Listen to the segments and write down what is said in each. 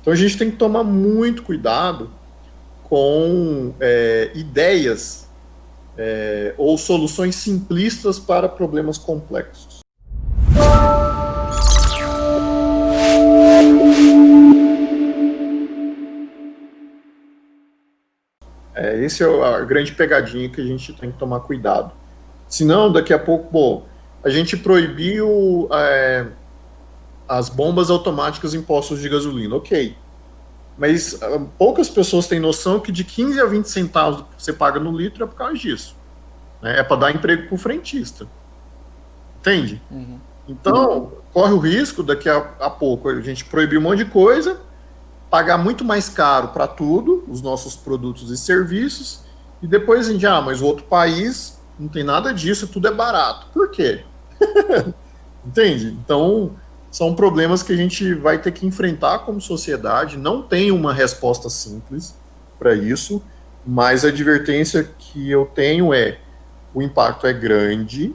Então a gente tem que tomar muito cuidado com ideias ou soluções simplistas para problemas complexos. Esse é a grande pegadinha que a gente tem que tomar cuidado. Senão, daqui a pouco, a gente proibiu as bombas automáticas em postos de gasolina, ok. Mas poucas pessoas têm noção que de 15 a 20 centavos que você paga no litro é por causa disso. Né? É para dar emprego para o frentista. Entende? Uhum. Então, corre o risco, daqui a pouco, a gente proibir um monte de coisa, pagar muito mais caro para tudo, os nossos produtos e serviços, e depois a gente, mas o outro país não tem nada disso, tudo é barato. Por quê? Entende? Então, são problemas que a gente vai ter que enfrentar como sociedade, não tem uma resposta simples para isso, mas a advertência que eu tenho o impacto é grande,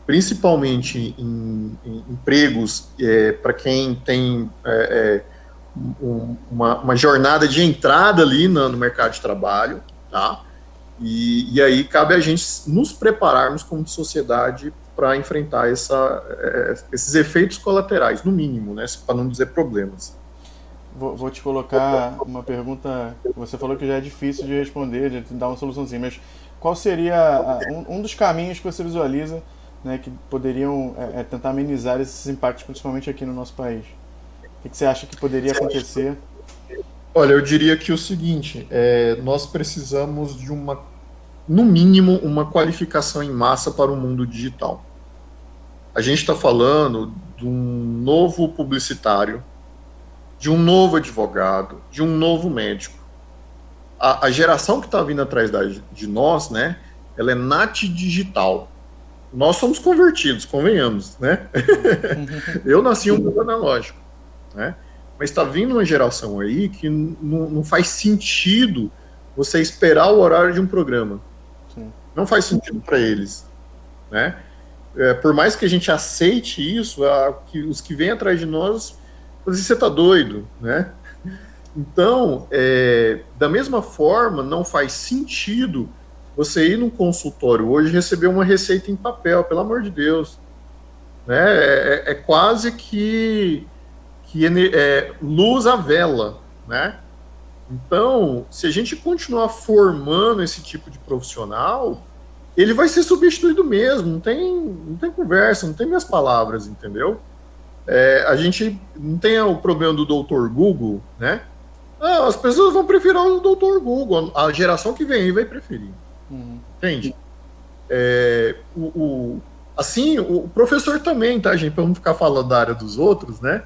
principalmente em empregos para quem tem uma jornada de entrada ali no mercado de trabalho, tá? E aí cabe a gente nos prepararmos como sociedade para enfrentar esses efeitos colaterais, no mínimo, né? Para não dizer problemas. Vou te colocar uma pergunta. Você falou que já é difícil de responder, de dar uma soluçãozinha, mas qual seria um dos caminhos que você visualiza, né, que poderiam tentar amenizar esses impactos, principalmente aqui no nosso país? O que você acha que poderia acontecer? Olha, eu diria que o seguinte, nós precisamos de no mínimo, uma qualificação em massa para o mundo digital. A gente está falando de um novo publicitário, de um novo advogado, de um novo médico. A geração que está vindo atrás de nós, né, ela é nat digital. Nós somos convertidos, convenhamos, né? Eu nasci um mundo analógico, né? Mas está vindo uma geração aí que não faz sentido você esperar o horário de um programa. Sim. Não faz sentido para eles, né? Por mais que a gente aceite isso, que os que vêm atrás de nós, você está doido, né? Então, da mesma forma, não faz sentido você ir num consultório hoje e receber uma receita em papel, pelo amor de Deus. Né? É quase que luz à vela, né? Então, se a gente continuar formando esse tipo de profissional, ele vai ser substituído mesmo, não tem conversa, não tem minhas palavras, entendeu? A gente não tem o problema do Dr. Google, né? As pessoas vão preferir o Dr. Google, a geração que vem aí vai preferir. Uhum. Entende? Assim, o professor também, tá, gente? Para não ficar falando da área dos outros, né?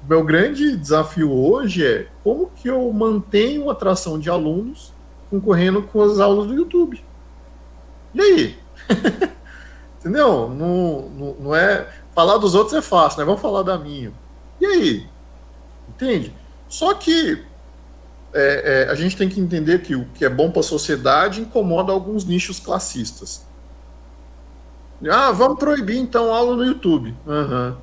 O meu grande desafio hoje é como que eu mantenho a atração de alunos concorrendo com as aulas do YouTube. E aí? Entendeu? Não é. Falar dos outros é fácil, né? Vamos falar da minha. E aí? Entende? Só que a gente tem que entender que o que é bom para a sociedade incomoda alguns nichos classistas. Vamos proibir então aula no YouTube. Uhum.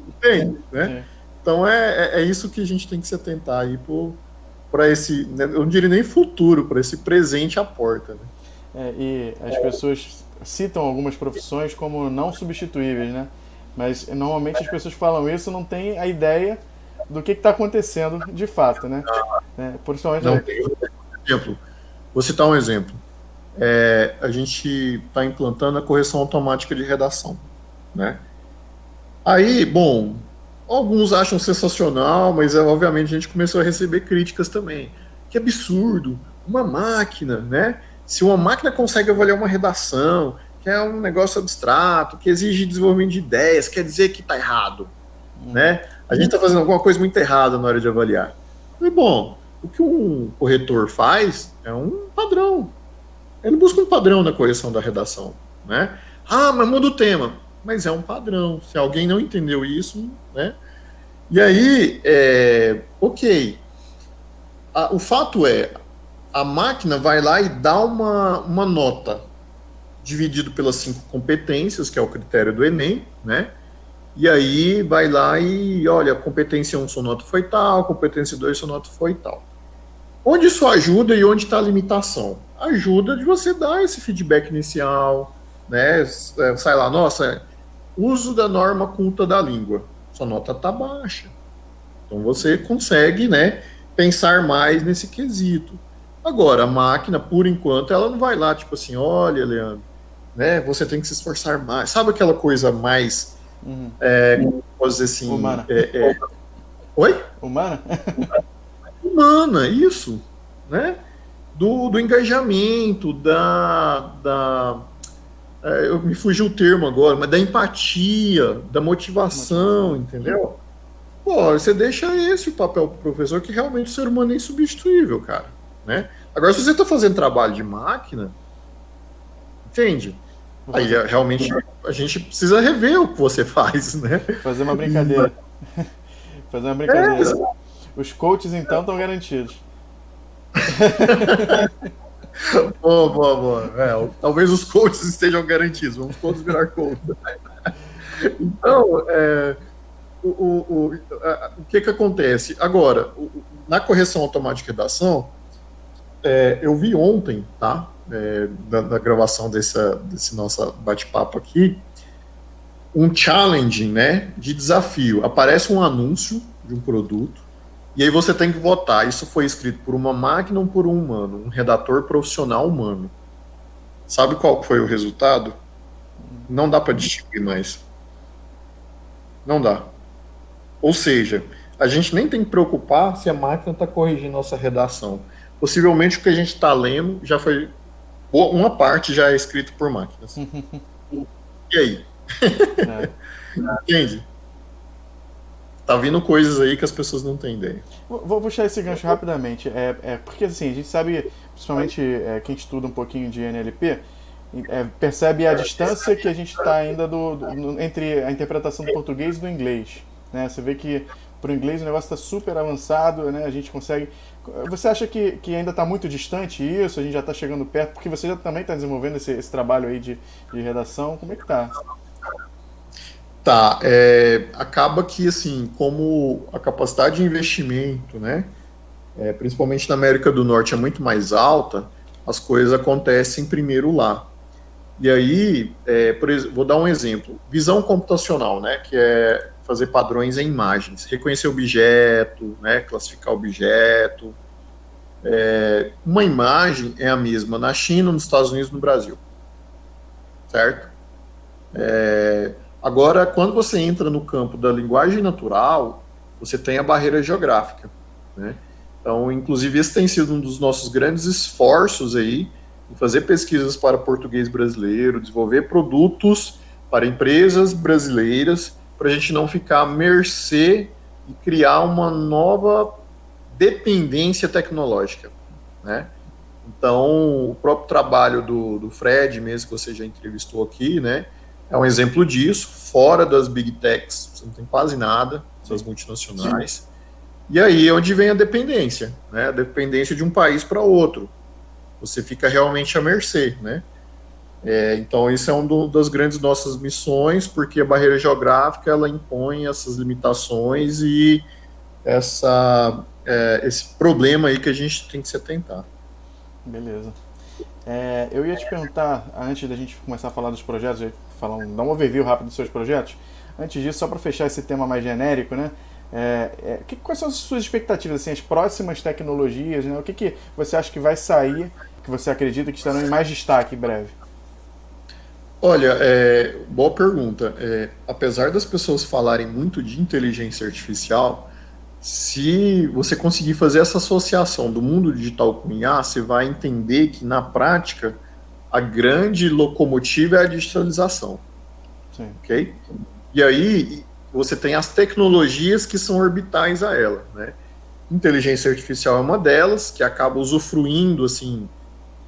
Entende? Né? Então é isso que a gente tem que se atentar aí para esse, né, eu não diria nem futuro, para esse presente à porta. Né? E as pessoas citam algumas profissões como não substituíveis, né? Mas normalmente as pessoas falam isso não têm a ideia do que está acontecendo de fato, né? Principalmente não tem. Por exemplo, vou citar um exemplo. A gente está implantando a correção automática de redação, né? Aí, bom, alguns acham sensacional, mas obviamente a gente começou a receber críticas também. Que absurdo, uma máquina, né? Se uma máquina consegue avaliar uma redação, que é um negócio abstrato, que exige desenvolvimento de ideias, quer dizer que está errado, né? A gente está fazendo alguma coisa muito errada na hora de avaliar. E, bom, o que um corretor faz é um padrão. Ele busca um padrão na correção da redação, né? Mas muda o tema. Mas é um padrão. Se alguém não entendeu isso, né? E aí, ok. O fato a máquina vai lá e dá uma nota dividido pelas 5 competências, que é o critério do Enem, né? E aí vai lá e olha, a competência 1 sua nota foi tal, competência 2 sua nota foi tal. Onde isso ajuda e onde está a limitação? Ajuda de você dar esse feedback inicial, né? Sai lá, nossa, uso da norma culta da língua. Sua nota está baixa. Então você consegue, né, pensar mais nesse quesito. Agora, a máquina, por enquanto, ela não vai lá, tipo assim, olha, Leandro, né, você tem que se esforçar mais. Sabe aquela coisa mais, como posso dizer assim, Humana. oi? Humana? Humana, isso, né? Do engajamento, eu me fugiu o termo agora, mas da empatia, da motivação, entendeu? Pô, você deixa esse o papel pro professor, que realmente o ser humano é insubstituível, cara, né? Agora, se você está fazendo trabalho de máquina, entende? Vou Aí fazer, realmente a gente precisa rever o que você faz, né? fazer uma brincadeira. Fazer uma brincadeira. Os coaches, então, estão garantidos. Boa, boa, boa. Talvez os coaches estejam garantidos, vamos todos virar coach. Então, o que acontece? Agora, na correção automática de redação, eu vi ontem, tá? Da gravação desse nosso bate-papo aqui, um challenge, né, de desafio. Aparece um anúncio de um produto e aí você tem que votar. Isso foi escrito por uma máquina ou por um humano, um redator profissional humano. Sabe qual foi o resultado? Não dá para distinguir mais. Não dá. Ou seja, a gente nem tem que preocupar se a máquina está corrigindo nossa redação. Possivelmente o que a gente está lendo já foi. Uma parte já é escrito por máquinas. E aí? Entende? Tá vindo coisas aí que as pessoas não têm ideia. Vou puxar esse gancho rapidamente. Porque assim, a gente sabe, principalmente quem estuda um pouquinho de NLP, percebe a distância que a gente está ainda entre a interpretação do português e do inglês. Né? Você vê que para o inglês o negócio está super avançado, né? A gente consegue. Você acha que ainda está muito distante isso? A gente já está chegando perto? Porque você já também está desenvolvendo esse trabalho aí de redação. Como é que tá? Tá, acaba que, assim, como a capacidade de investimento, né, principalmente na América do Norte, é muito mais alta, as coisas acontecem primeiro lá. E aí, por exemplo, vou dar um exemplo. Visão computacional, né, que é fazer padrões em imagens, reconhecer objeto, né, classificar objeto. Uma imagem é a mesma na China, nos Estados Unidos, no Brasil, certo? Agora, quando você entra no campo da linguagem natural, você tem a barreira geográfica, né? Então, inclusive, esse tem sido um dos nossos grandes esforços aí, em fazer pesquisas para português brasileiro, desenvolver produtos para empresas brasileiras, para a gente não ficar à mercê e criar uma nova dependência tecnológica, né? Então, o próprio trabalho do Fred, mesmo que você já entrevistou aqui, né, é um exemplo disso. Fora das big techs, você não tem quase nada, das multinacionais. Sim. E aí é onde vem a dependência, né? A dependência de um país para outro. Você fica realmente à mercê, né? Então, isso é uma das grandes nossas missões, porque a barreira geográfica, ela impõe essas limitações e esse problema aí que a gente tem que se atentar. Beleza. Eu ia te perguntar, antes da gente começar a falar dos projetos, dar um overview rápido dos seus projetos. Antes disso, só para fechar esse tema mais genérico, né? Quais são as suas expectativas, assim, as próximas tecnologias, né? O que você acha que vai sair, que você acredita que estarão em mais destaque em breve? Olha, boa pergunta. Apesar das pessoas falarem muito de inteligência artificial, se você conseguir fazer essa associação do mundo digital com IA, você vai entender que, na prática, a grande locomotiva é a digitalização. Sim. Ok? E aí, você tem as tecnologias que são orbitais a ela, né? Inteligência artificial é uma delas, que acaba usufruindo, assim,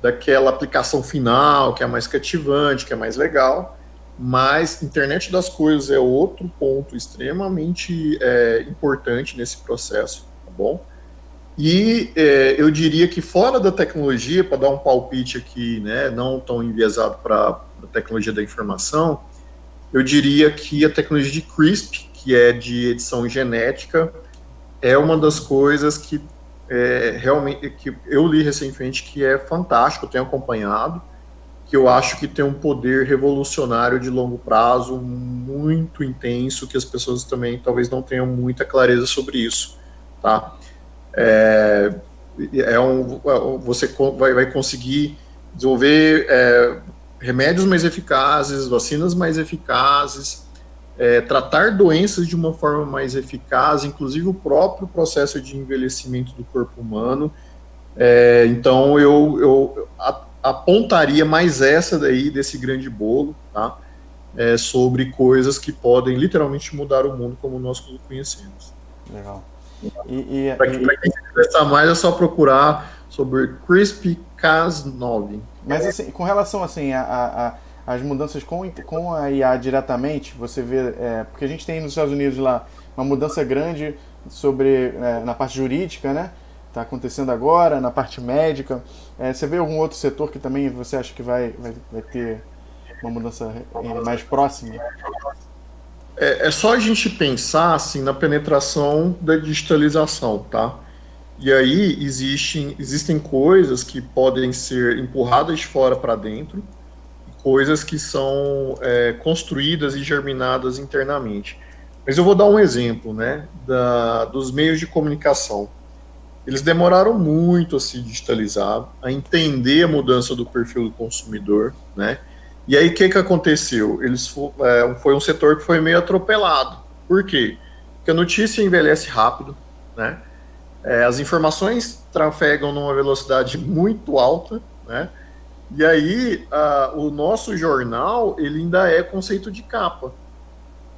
daquela aplicação final, que é mais cativante, que é mais legal, mas internet das coisas é outro ponto extremamente importante nesse processo, tá bom? E eu diria que fora da tecnologia, para dar um palpite aqui, né, não tão enviesado para a tecnologia da informação, eu diria que a tecnologia de CRISP, que é de edição genética, é uma das coisas que realmente que eu li recentemente que é fantástico, eu tenho acompanhado, que eu acho que tem um poder revolucionário de longo prazo muito intenso, que as pessoas também talvez não tenham muita clareza sobre isso, tá? Você vai conseguir desenvolver remédios mais eficazes, vacinas mais eficazes, tratar doenças de uma forma mais eficaz, inclusive o próprio processo de envelhecimento do corpo humano. Então eu apontaria mais essa daí desse grande bolo, tá? Sobre coisas que podem literalmente mudar o mundo como nós o conhecemos. Legal. Para quem se interessar mais, é só procurar sobre CRISPR-Cas9. Mas assim, com relação assim as mudanças com a IA diretamente, você vê, porque a gente tem nos Estados Unidos lá uma mudança grande sobre na parte jurídica, né? Está acontecendo agora, na parte médica. Você vê algum outro setor que também você acha que vai ter uma mudança mais próxima? É só a gente pensar assim na penetração da digitalização, tá? E aí existem coisas que podem ser empurradas de fora para dentro, coisas que são construídas e germinadas internamente. Mas eu vou dar um exemplo, né, dos meios de comunicação. Eles demoraram muito a se digitalizar, a entender a mudança do perfil do consumidor, né? E aí o que aconteceu? Foi um setor que foi meio atropelado. Por quê? Porque a notícia envelhece rápido, né? As informações trafegam numa velocidade muito alta, né? E aí o nosso jornal ele ainda é conceito de capa.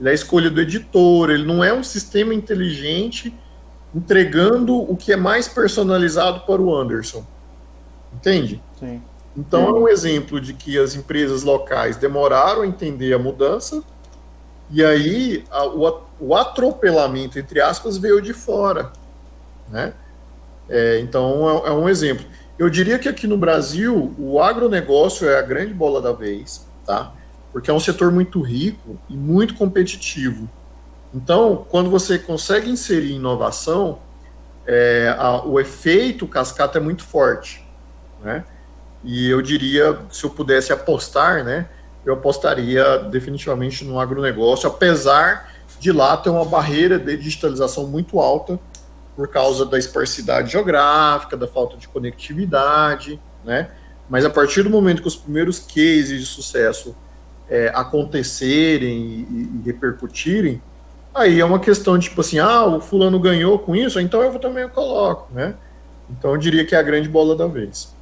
Ele é a escolha do editor, ele não é um sistema inteligente entregando o que é mais personalizado para o Anderson. Entende? Sim. Então é um exemplo de que as empresas locais demoraram a entender a mudança e aí o atropelamento, entre aspas, veio de fora, né? Então é um exemplo. Eu diria que aqui no Brasil o agronegócio é a grande bola da vez, tá? Porque é um setor muito rico e muito competitivo. Então, quando você consegue inserir inovação, o efeito cascata é muito forte, né? E eu diria, se eu pudesse apostar, né, eu apostaria definitivamente no agronegócio, apesar de lá ter uma barreira de digitalização muito alta por causa da esparsidade geográfica, da falta de conectividade, né? Mas a partir do momento que os primeiros cases de sucesso acontecerem e repercutirem, aí é uma questão de tipo assim, o fulano ganhou com isso, então eu também coloco, né? Então eu diria que é a grande bola da vez.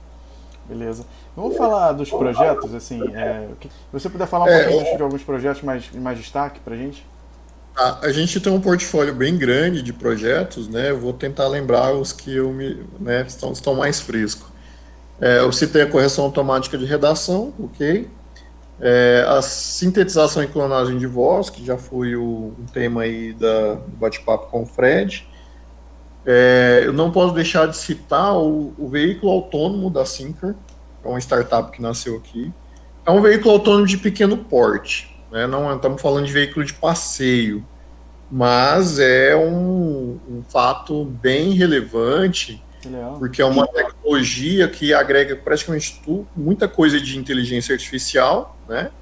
Beleza. Vamos falar dos projetos, assim, se você puder falar um pouquinho de alguns projetos mais destaque pra gente? A gente tem um portfólio bem grande de projetos, né? Eu vou tentar lembrar os que estão mais frescos. Eu citei a correção automática de redação, ok? A sintetização e clonagem de voz, que já foi um tema aí do bate-papo com o Fred. Eu não posso deixar de citar o veículo autônomo da Syncer, é uma startup que nasceu aqui. É um veículo autônomo de pequeno porte, né? Não estamos falando de veículo de passeio, mas é um fato bem relevante, porque é uma tecnologia que agrega praticamente muita coisa de inteligência artificial, né?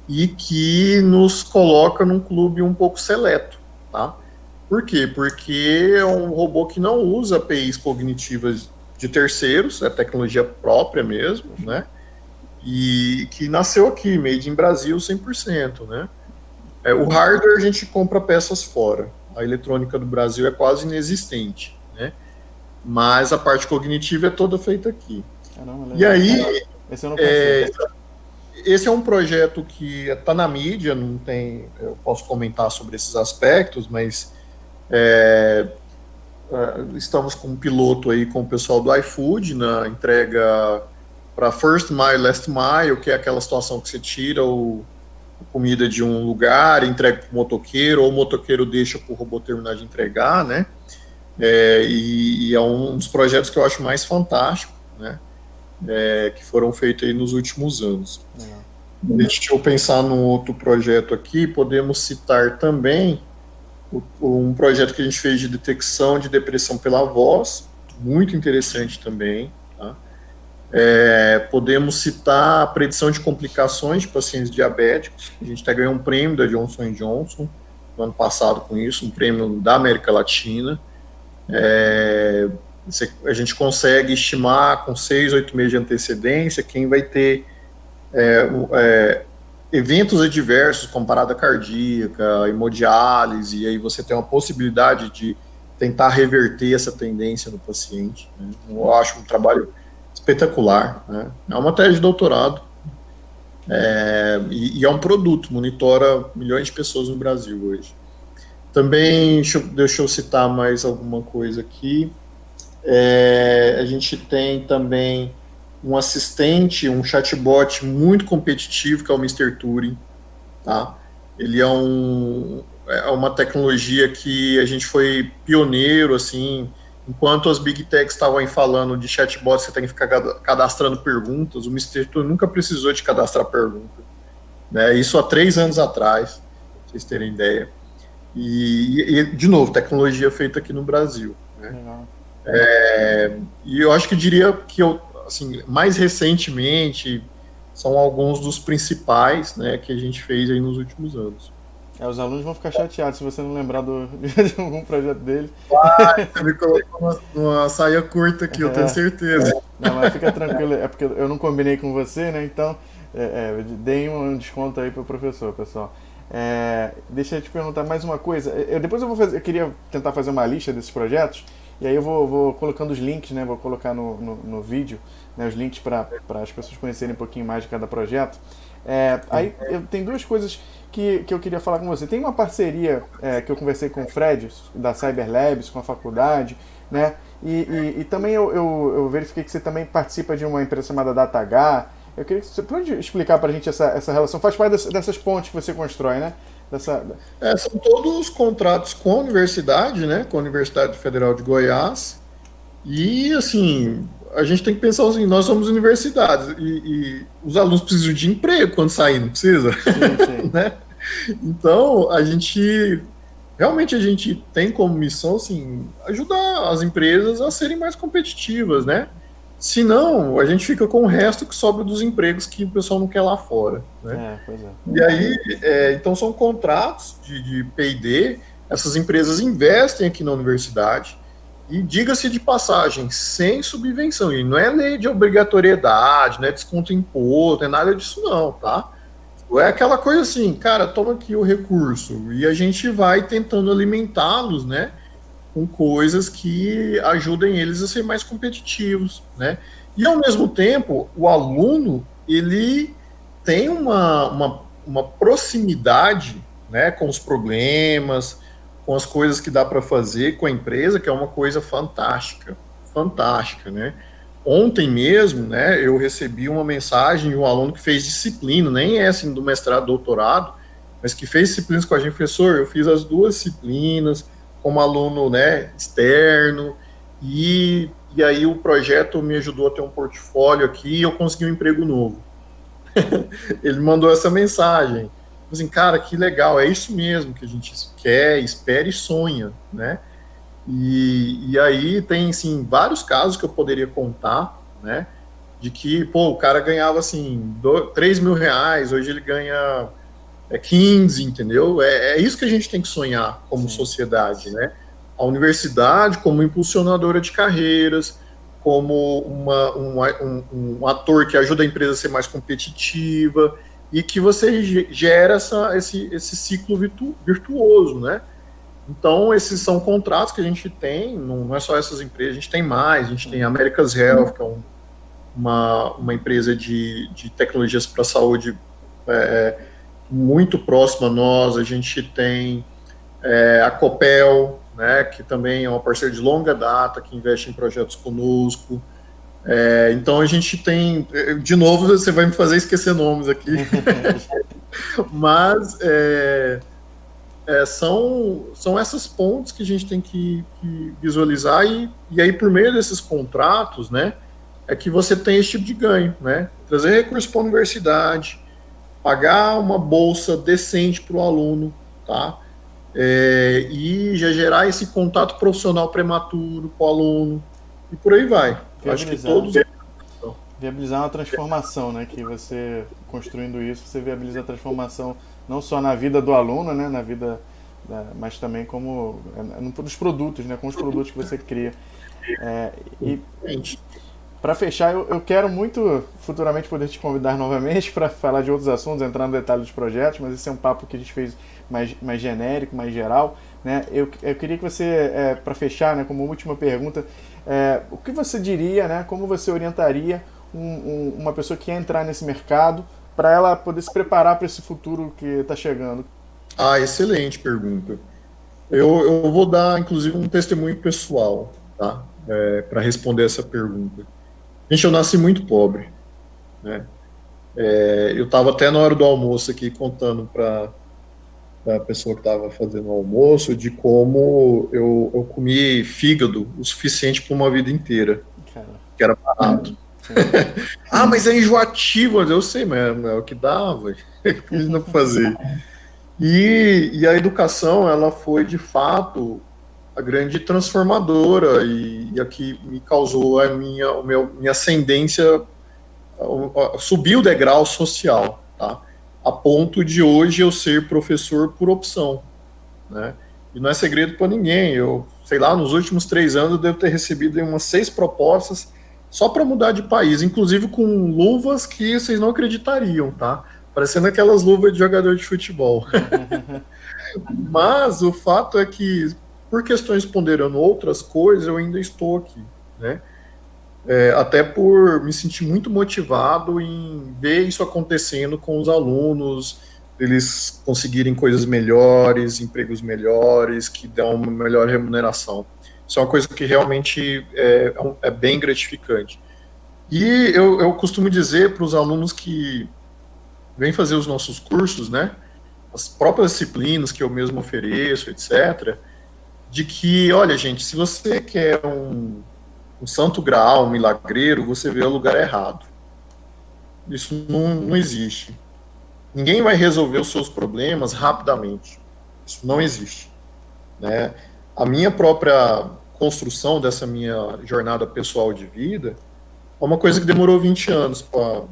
E que nos coloca num clube um pouco seleto, tá? Por quê? Porque é um robô que não usa APIs cognitivas de terceiros, é tecnologia própria mesmo, né? E que nasceu aqui, made in Brasil 100%, né? O hardware a gente compra peças fora, a eletrônica do Brasil é quase inexistente, né? Mas a parte cognitiva é toda feita aqui. Caramba, e aí, esse eu não conhecia. Esse é um projeto que está na mídia, não tem, eu posso comentar sobre esses aspectos, mas estamos com um piloto aí com o pessoal do iFood na entrega para First Mile, Last Mile, que é aquela situação que você tira a comida de um lugar, entrega para o motoqueiro, ou o motoqueiro deixa para o robô terminar de entregar, né? E é um dos projetos que eu acho mais fantástico, né? Que foram feitos aí nos últimos anos. Deixa eu pensar num outro projeto aqui. Podemos citar também um projeto que a gente fez de detecção de depressão pela voz, muito interessante também. Tá? Podemos citar a predição de complicações de pacientes diabéticos. A gente até ganhou um prêmio da Johnson Johnson no ano passado com isso, um prêmio da América Latina. A gente consegue estimar com 6, 8 meses de antecedência quem vai ter eventos adversos como parada cardíaca, hemodiálise, e aí você tem uma possibilidade de tentar reverter essa tendência no paciente. Né? Eu acho um trabalho espetacular. Né? É uma tese de doutorado e é um produto, monitora milhões de pessoas no Brasil hoje. Também, deixa eu citar mais alguma coisa aqui. A gente tem também um assistente, um chatbot muito competitivo, que é o Mr. Turing. Tá? Ele é uma tecnologia que a gente foi pioneiro, assim, enquanto as Big Techs estavam aí falando de chatbots, você tem que ficar cadastrando perguntas, o Mr. Turing nunca precisou de cadastrar pergunta. Né? Isso há 3 anos atrás, pra vocês terem ideia. E, de novo, tecnologia feita aqui no Brasil. Né? E eu acho que diria que, assim, mais recentemente, são alguns dos principais, né, que a gente fez aí nos últimos anos. Os alunos vão ficar chateados se você não lembrar de algum projeto dele. Você me colocou numa saia curta aqui, eu tenho certeza. Não, mas fica tranquilo, é porque eu não combinei com você, né? Então, deem um desconto aí pro professor, pessoal. Deixa eu te perguntar mais uma coisa. Depois eu queria tentar fazer uma lista desses projetos, e aí eu vou colocando os links, né? Vou colocar no vídeo, né, os links para as pessoas conhecerem um pouquinho mais de cada projeto. Aí tem 2 coisas que eu queria falar com você. Tem uma parceria que eu conversei com o Fred, da Cyber Labs, com a faculdade, né? E também eu verifiquei que você também participa de uma empresa chamada DataH. Eu queria que você pode explicar para a gente essa relação. Faz parte dessas pontes que você constrói, né? São todos os contratos com a universidade, né? Com a Universidade Federal de Goiás. E, assim, a gente tem que pensar assim, nós somos universidades e os alunos precisam de emprego quando saem, não precisa? Sim. Né? Então, realmente a gente tem como missão, assim, ajudar as empresas a serem mais competitivas, né? Senão, a gente fica com o resto que sobra dos empregos que o pessoal não quer lá fora, né? Pois é. E aí, então são contratos de P&D, essas empresas investem aqui na universidade, e diga-se de passagem, sem subvenção, e não é lei de obrigatoriedade, não é desconto em imposto, não é nada disso não, tá? É aquela coisa assim, cara, toma aqui o recurso, e a gente vai tentando alimentá-los, né, com coisas que ajudem eles a ser mais competitivos, né? E ao mesmo tempo, o aluno, ele tem uma proximidade, né, com os problemas, com as coisas que dá para fazer com a empresa, que é uma coisa fantástica, fantástica, né? Ontem mesmo, né, eu recebi uma mensagem de um aluno que fez disciplina, nem é assim do mestrado, doutorado, mas que fez disciplinas com a gente, professor, eu fiz as 2 disciplinas como aluno, né, externo, e aí o projeto me ajudou a ter um portfólio aqui e eu consegui um emprego novo. Ele mandou essa mensagem, assim, cara, que legal, é isso mesmo que a gente quer, espera e sonha, né? E aí tem, assim, vários casos que eu poderia contar, né? De que, pô, o cara ganhava, assim, 3 mil reais, hoje ele ganha 15, entendeu? É isso que a gente tem que sonhar como sociedade, né? A universidade como impulsionadora de carreiras, como um ator que ajuda a empresa a ser mais competitiva e que você gera esse ciclo virtuoso, né? Então, esses são contratos que a gente tem, não é só essas empresas, a gente tem mais, a gente tem a America's Health, que é uma empresa de tecnologias para a saúde muito próxima a nós, a gente tem a Copel, né, que também é uma parceira de longa data, que investe em projetos conosco. Então a gente tem, de novo, você vai me fazer esquecer nomes aqui, mas são essas pontes que a gente tem que visualizar e aí por meio desses contratos, né, é que você tem esse tipo de ganho, né, trazer recursos para a universidade, pagar uma bolsa decente para o aluno, tá? E já gerar esse contato profissional prematuro com o aluno, e por aí vai. Eu acho que Viabilizar. todos. Viabilizar uma transformação, né? Que você, construindo isso, você viabiliza a transformação não só na vida do aluno, né? Na vida, mas também como nos produtos, né? Com os produtos que você cria. E Gente, para fechar, eu quero muito futuramente poder te convidar novamente para falar de outros assuntos, entrar no detalhe dos projetos, mas esse é um papo que a gente fez mais genérico, mais geral. Né? Eu queria que você, para fechar, né, como última pergunta, o que você diria, né, como você orientaria uma pessoa que quer entrar nesse mercado para ela poder se preparar para esse futuro que está chegando? excelente pergunta. Eu vou dar, inclusive, um testemunho pessoal, tá? Para responder essa pergunta. Gente, eu nasci muito pobre, né? Eu estava até na hora do almoço aqui contando para a pessoa que estava fazendo o almoço de como eu comi fígado o suficiente para uma vida inteira, Cara, que era barato. sim. Mas é enjoativo, eu sei, mas é o que dava, o que a gente não fazer. E a educação, ela foi de fato a grande transformadora e a que me causou minha ascendência, subir o degrau social, tá? A ponto de hoje eu ser professor por opção, né? E não é segredo para ninguém. Eu, sei lá, nos últimos 3 anos eu devo ter recebido umas 6 propostas só para mudar de país, inclusive com luvas que vocês não acreditariam, tá? Parecendo aquelas luvas de jogador de futebol. Mas o fato é que, por questões ponderando outras coisas, eu ainda estou aqui, né? Até por me sentir muito motivado em ver isso acontecendo com os alunos, eles conseguirem coisas melhores, empregos melhores, que dão uma melhor remuneração. Isso é uma coisa que realmente é bem gratificante. E eu costumo dizer para os alunos que vêm fazer os nossos cursos, né, as próprias disciplinas que eu mesmo ofereço, etc., de que, olha, gente, se você quer um santo graal, um milagreiro, você vê o lugar errado. Isso não existe. Ninguém vai resolver os seus problemas rapidamente. Isso não existe, né? A minha própria construção dessa minha jornada pessoal de vida é uma coisa que demorou 20 anos para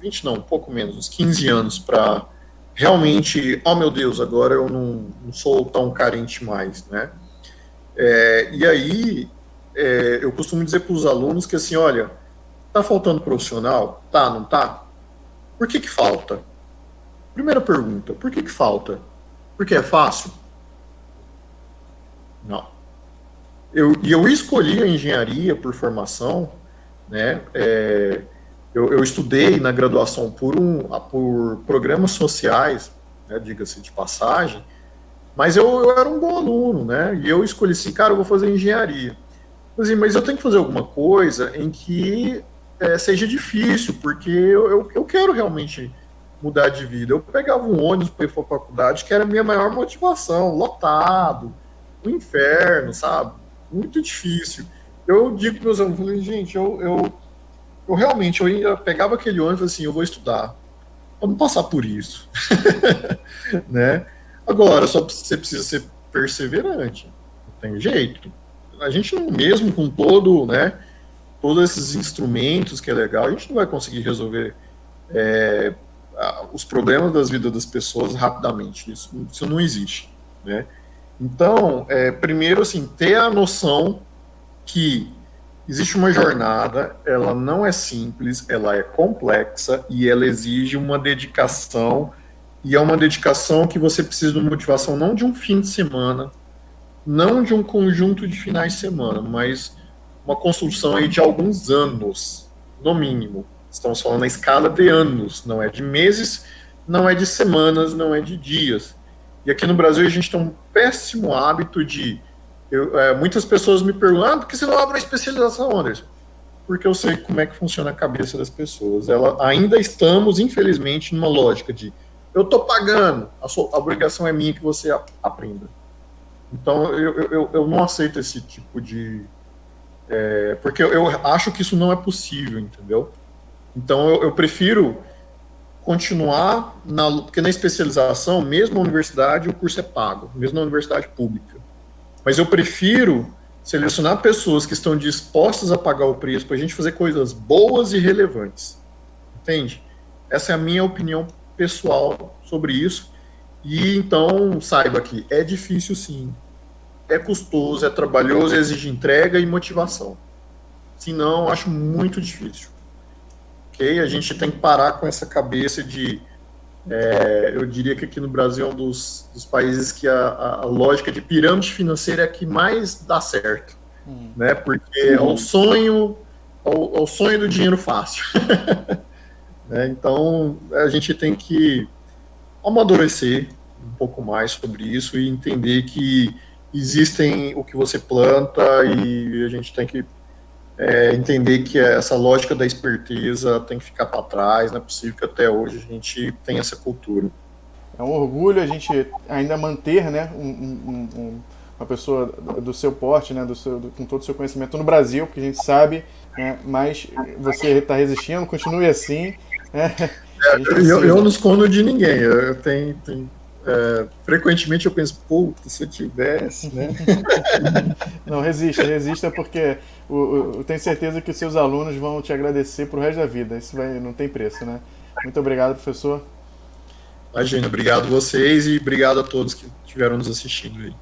20 não, um pouco menos, uns 15 anos para realmente, oh meu Deus, agora eu não sou tão carente mais, né? E aí eu costumo dizer para os alunos que assim, olha, tá faltando profissional? Tá, não tá? Por que falta? Primeira pergunta, por que falta? Porque é fácil? Não. Eu escolhi a engenharia por formação, né? Eu estudei na graduação por programas sociais, né, diga-se de passagem, mas eu era um bom aluno, né? E eu escolhi assim, cara, eu vou fazer engenharia. Assim, mas eu tenho que fazer alguma coisa em que seja difícil, porque eu quero realmente mudar de vida. Eu pegava um ônibus para ir para a faculdade, que era a minha maior motivação, lotado, o inferno, sabe? Muito difícil. Eu digo para meus alunos, falei, gente, eu realmente pegava aquele ônibus assim, eu vou estudar. Vamos passar por isso, né? Agora, só você precisa ser perseverante, não tem jeito. A gente não, mesmo com todo, né, todos esses instrumentos que é legal, a gente não vai conseguir resolver os problemas das vidas das pessoas rapidamente. Isso não existe, né? Então, primeiro, assim, ter a noção que existe uma jornada, ela não é simples, ela é complexa e ela exige uma dedicação, e é uma dedicação que você precisa de uma motivação não de um fim de semana, não de um conjunto de finais de semana, mas uma construção aí de alguns anos, no mínimo. Estamos falando na escala de anos, não é de meses, não é de semanas, não é de dias. E aqui no Brasil a gente tem um péssimo hábito de. Muitas pessoas me perguntam: por que você não abre uma especialização, Anderson? Porque eu sei como é que funciona a cabeça das pessoas. Ainda estamos, infelizmente, numa lógica de eu estou pagando, a obrigação é minha que você aprenda. Então, eu não aceito esse tipo de. Porque eu acho que isso não é possível, entendeu? Então, eu prefiro continuar, porque na especialização, mesmo na universidade, o curso é pago, mesmo na universidade pública. Mas eu prefiro selecionar pessoas que estão dispostas a pagar o preço para a gente fazer coisas boas e relevantes. Entende? Essa é a minha opinião pessoal sobre isso. E então, saiba que é difícil sim. É custoso, é trabalhoso, exige entrega e motivação. Se não, acho muito difícil. Ok? A gente tem que parar com essa cabeça de... eu diria que aqui no Brasil é um dos países que a lógica de pirâmide financeira é a que mais dá certo. Né? Porque é o sonho do dinheiro fácil. Né? Então, a gente tem que amadurecer um pouco mais sobre isso e entender que existem o que você planta e a gente tem que entender que essa lógica da esperteza tem que ficar para trás. Não é possível que até hoje a gente tenha essa cultura. É um orgulho a gente ainda manter, né, uma pessoa do seu porte, né, com todo o seu conhecimento no Brasil, porque a gente sabe, né, mas você está resistindo, continue assim. Né, eu não escondo de ninguém. Eu tenho frequentemente eu penso, puta, se eu tivesse, né? Não, resista, porque eu tenho certeza que os seus alunos vão te agradecer pro resto da vida. Isso não tem preço, né? Muito obrigado, professor. Imagina, obrigado a vocês e obrigado a todos que estiveram nos assistindo aí.